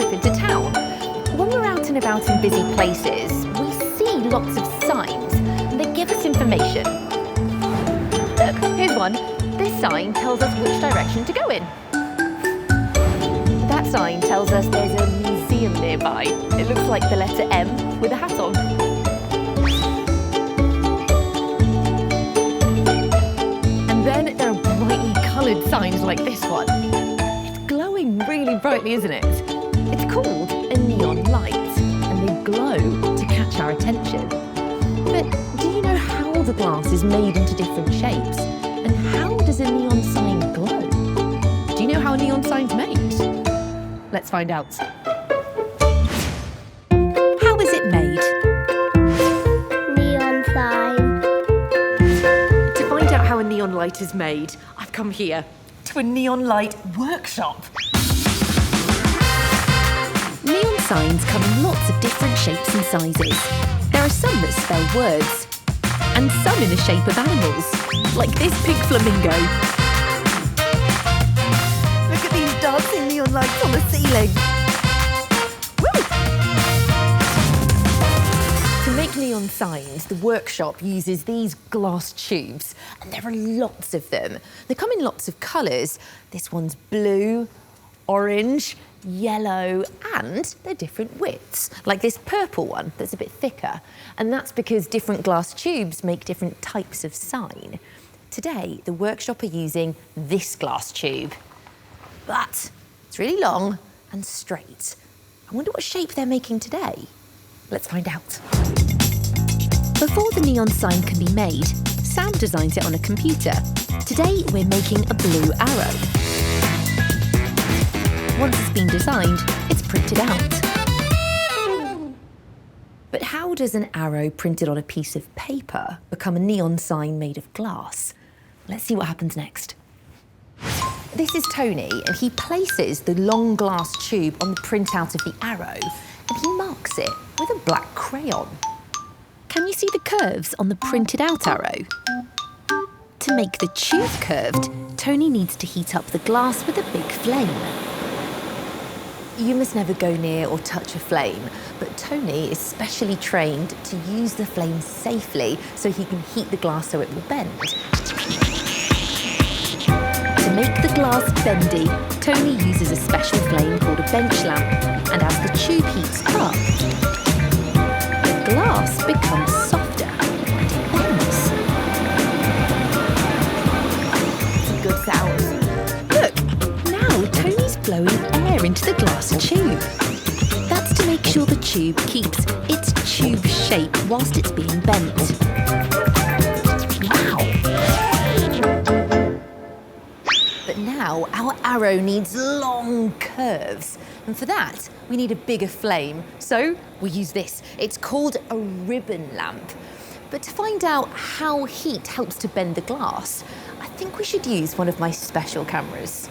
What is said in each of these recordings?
trip into town. When we're out and about in busy places, we see lots of signs and they give us information. Look, here's one. This sign tells us which direction to go in. That sign tells us there's a museum nearby. It looks like the letter M with a hat on. And then there are brightly coloured signs like this one. It's glowing really brightly, isn't it? It's called a neon light, and they glow to catch our attention. But do you know how the glass is made into different shapes? And how does a neon sign glow? Do you know how a neon sign's made? Let's find out. How is it made? Neon sign. To find out how a neon light is made, I've come here to a neon light workshop. Neon signs come in lots of different shapes and sizes. There are some that spell words, and some in the shape of animals, like this pink flamingo. Look at these dancing neon lights on the ceiling. Woo! To make neon signs, the workshop uses these glass tubes, and there are lots of them. They come in lots of colours. This one's blue, orange, yellow, and they're different widths, like this purple one that's a bit thicker. And that's because different glass tubes make different types of sign. Today, the workshop are using this glass tube, but it's really long and straight. I wonder what shape they're making today. Let's find out. Before the neon sign can be made, Sam designs it on a computer. Today, we're making a blue arrow. Once it's been designed, it's printed out. But how does an arrow printed on a piece of paper become a neon sign made of glass? Let's see what happens next. This is Tony, and he places the long glass tube on the printout of the arrow, and he marks it with a black crayon. Can you see the curves on the printed out arrow? To make the tube curved, Tony needs to heat up the glass with a big flame. You must never go near or touch a flame, but Tony is specially trained to use the flame safely so he can heat the glass so it will bend. To make the glass bendy, Tony uses a special flame called a bench lamp, and as the tube heats up, the glass becomes softer and it bends. It's a good sound. Look, now Tony's blowing air into the glass tube. That's to make sure the tube keeps its tube shape whilst it's being bent. Wow! But now our arrow needs long curves, and for that we need a bigger flame. So we use this. It's called a ribbon lamp. But to find out how heat helps to bend the glass, I think we should use one of my special cameras.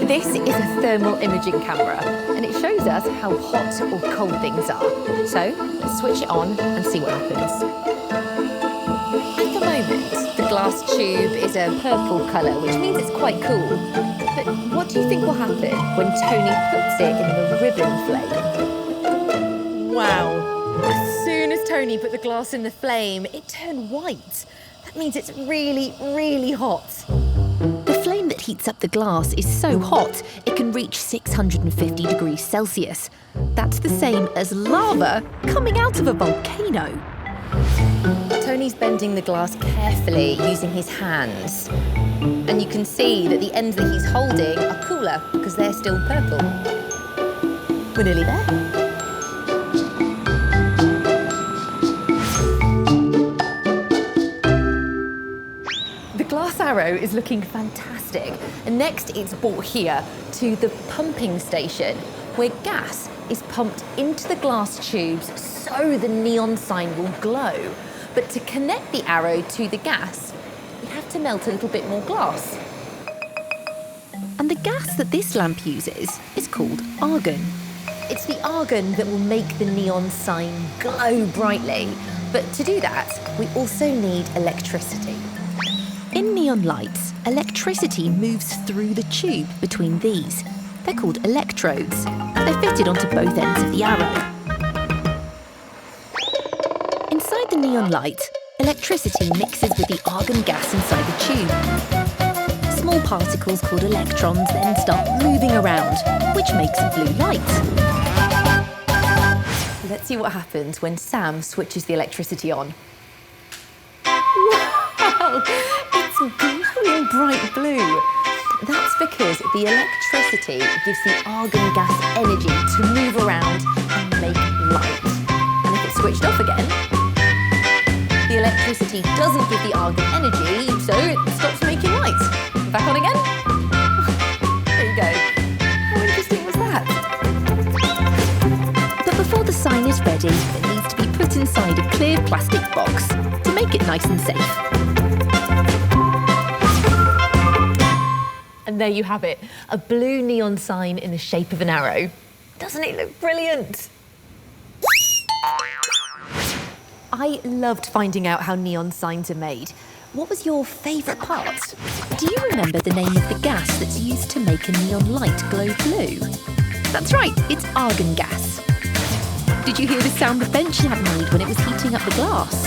This is a thermal imaging camera, and it shows us how hot or cold things are. So let's switch it on and see what happens. At the moment, the glass tube is a purple colour, which means it's quite cool. But what do you think will happen when Tony puts it in the ribbon flame? Wow! As soon as Tony put the glass in the flame, it turned white. That means it's really, really hot. The flame that heats up the glass is so hot, it can reach 650 degrees Celsius. That's the same as lava coming out of a volcano. Tony's bending the glass carefully using his hands. And you can see that the ends that he's holding are cooler because they're still purple. We're nearly there. The glass arrow is looking fantastic, and next it's brought here to the pumping station where gas is pumped into the glass tubes so the neon sign will glow. But to connect the arrow to the gas, you have to melt a little bit more glass. And the gas that this lamp uses is called argon. It's the argon that will make the neon sign glow brightly. But to do that, we also need electricity. In neon lights, electricity moves through the tube between these. They're called electrodes. They're fitted onto both ends of the arrow. Inside the neon light, electricity mixes with the argon gas inside the tube. Small particles called electrons then start moving around, which makes a blue light. Let's see what happens when Sam switches the electricity on. Wow! It's glowing bright blue. That's because the electricity gives the argon gas energy to move around and make light. And if it's switched off again, the electricity doesn't give the argon energy, so it stops making light. Back on again. There you go. How interesting was that? But before the sign is ready, it needs to be put inside a clear plastic box to make it nice and safe. And there you have it, a blue neon sign in the shape of an arrow. Doesn't it look brilliant? I loved finding out how neon signs are made. What was your favourite part? Do you remember the name of the gas that's used to make a neon light glow blue? That's right, it's argon gas. Did you hear the sound the bench lamp made when it was heating up the glass?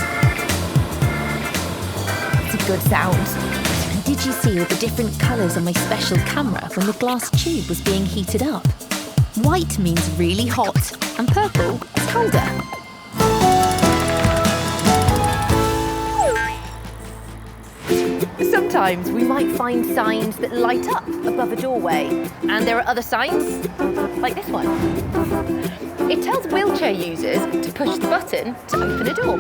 It's a good sound. And did you see all the different colours on my special camera when the glass tube was being heated up? White means really hot, and purple is colder. Sometimes we might find signs that light up above a doorway, and there are other signs, like this one. It tells wheelchair users to push the button to open a door.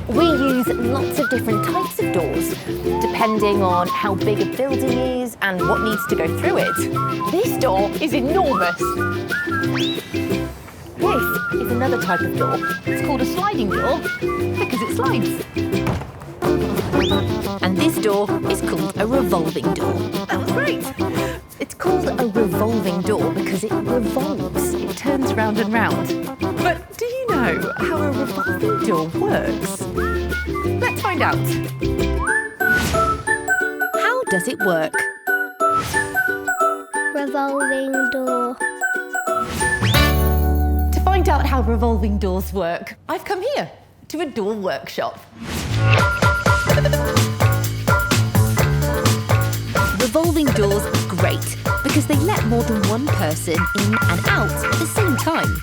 We use lots of different types of doors, depending on how big a building is and what needs to go through it. This door is enormous. This is another type of door. It's called a sliding door because it slides. And this door is called a revolving door. That was great. It's called a revolving door because it revolves. It turns round and round. But do you know how a revolving door works? Let's find out. How does it work? Revolving door. To find out how revolving doors work, I've come here to a door workshop. Revolving doors are great because they let more than one person in and out at the same time.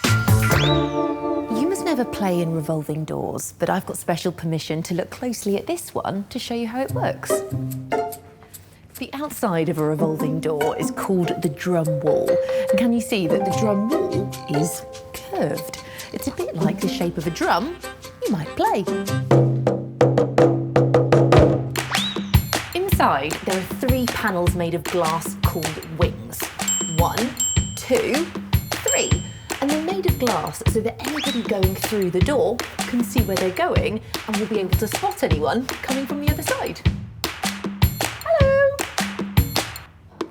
You must never play in revolving doors, but I've got special permission to look closely at this one to show you how it works. The outside of a revolving door is called the drum wall. And can you see that the drum wall is curved? It's a bit like the shape of a drum you might play. Inside, there are 3 panels made of glass called wings. 1, 2, 3. And they're made of glass so that anybody going through the door can see where they're going and will be able to spot anyone coming from the other side. Hello!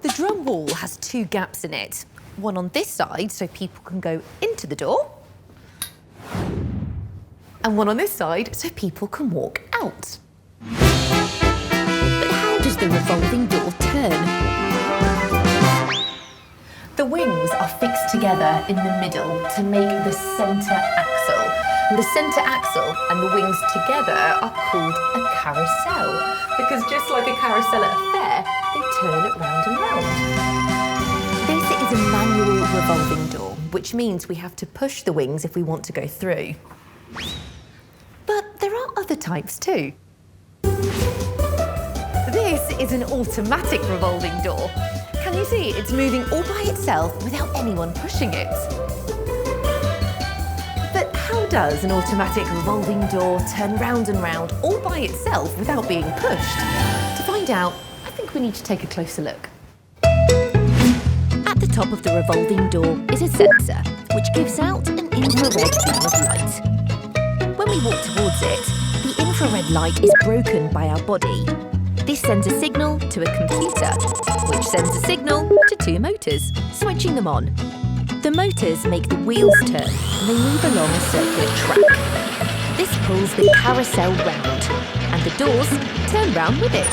The drum wall has 2 gaps in it. One on this side so people can go into the door, and one on this side so people can walk out. But how does the revolving door turn? The wings are fixed together in the middle to make the centre axle. And the centre axle and the wings together are called a carousel, because just like a carousel at a fair, they turn it round and round. This is a manual revolving door, which means we have to push the wings if we want to go through. But there are other types too. This is an automatic revolving door. Can you see it's moving all by itself without anyone pushing it? But how does an automatic revolving door turn round and round all by itself without being pushed? To find out, I think we need to take a closer look. At the top of the revolving door is a sensor, which gives out an infrared beam of light. When we walk towards it, the infrared light is broken by our body. This sends a signal to a computer, which sends a signal to 2 motors, switching them on. The motors make the wheels turn and they move along a circular track. This pulls the carousel round, and the doors turn round with it.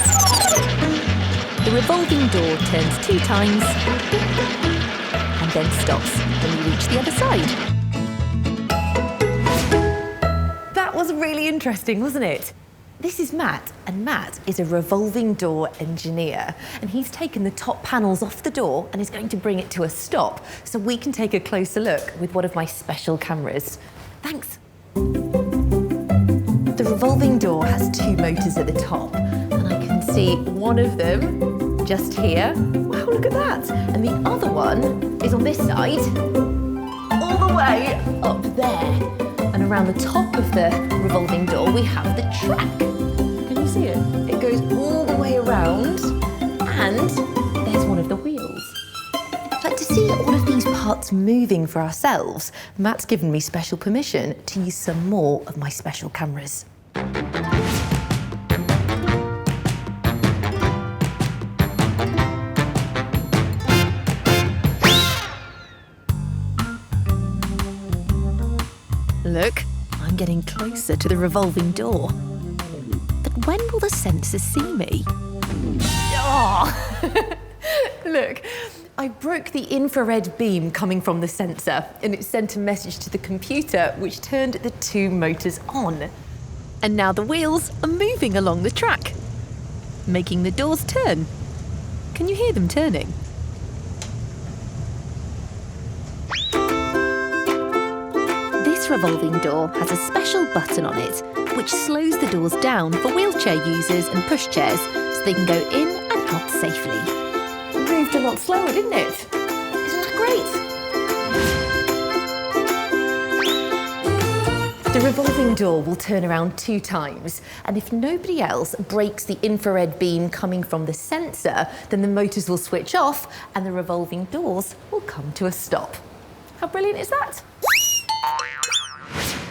revolving door turns 2 times and then stops when you reach the other side. That was really interesting, wasn't it? This is Matt, and Matt is a revolving door engineer, and he's taken the top panels off the door and is going to bring it to a stop so we can take a closer look with one of my special cameras. Thanks. The revolving door has 2 motors at the top, and I can see one of them just here. Wow, look at that. And the other one is on this side, all the way up there. And around the top of the revolving door, we have the track. Can you see it? It goes all the way around, and there's one of the wheels. But to see all of these parts moving for ourselves, Matt's given me special permission to use some more of my special cameras. Look, I'm getting closer to the revolving door. But when will the sensors see me? Oh! Look, I broke the infrared beam coming from the sensor, and it sent a message to the computer which turned the 2 motors on. And now the wheels are moving along the track, making the doors turn. Can you hear them turning? This revolving door has a special button on it which slows the doors down for wheelchair users and pushchairs so they can go in and out safely. It moved a lot slower, didn't it? Isn't that great? The revolving door will turn around 2 times, and if nobody else breaks the infrared beam coming from the sensor, then the motors will switch off and the revolving doors will come to a stop. How brilliant is that?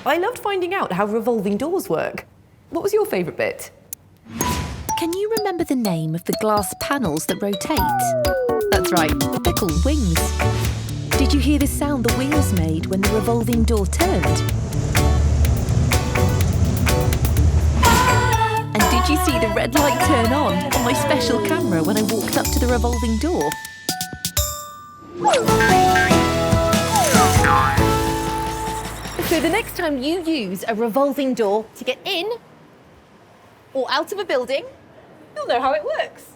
I loved finding out how revolving doors work. What was your favourite bit? Can you remember the name of the glass panels that rotate? That's right, they're called wings. Did you hear the sound the wheels made when the revolving door turned? And did you see the red light turn on my special camera when I walked up to the revolving door? So the next time you use a revolving door to get in or out of a building, you'll know how it works.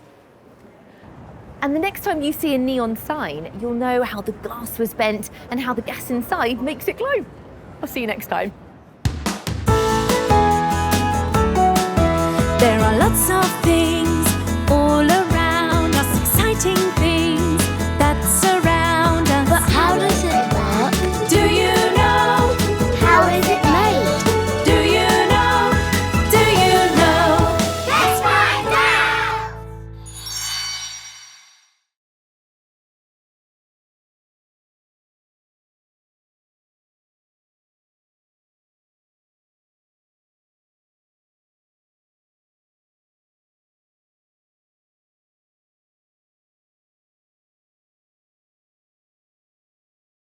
And the next time you see a neon sign, you'll know how the glass was bent and how the gas inside makes it glow. I'll see you next time. There are lots of things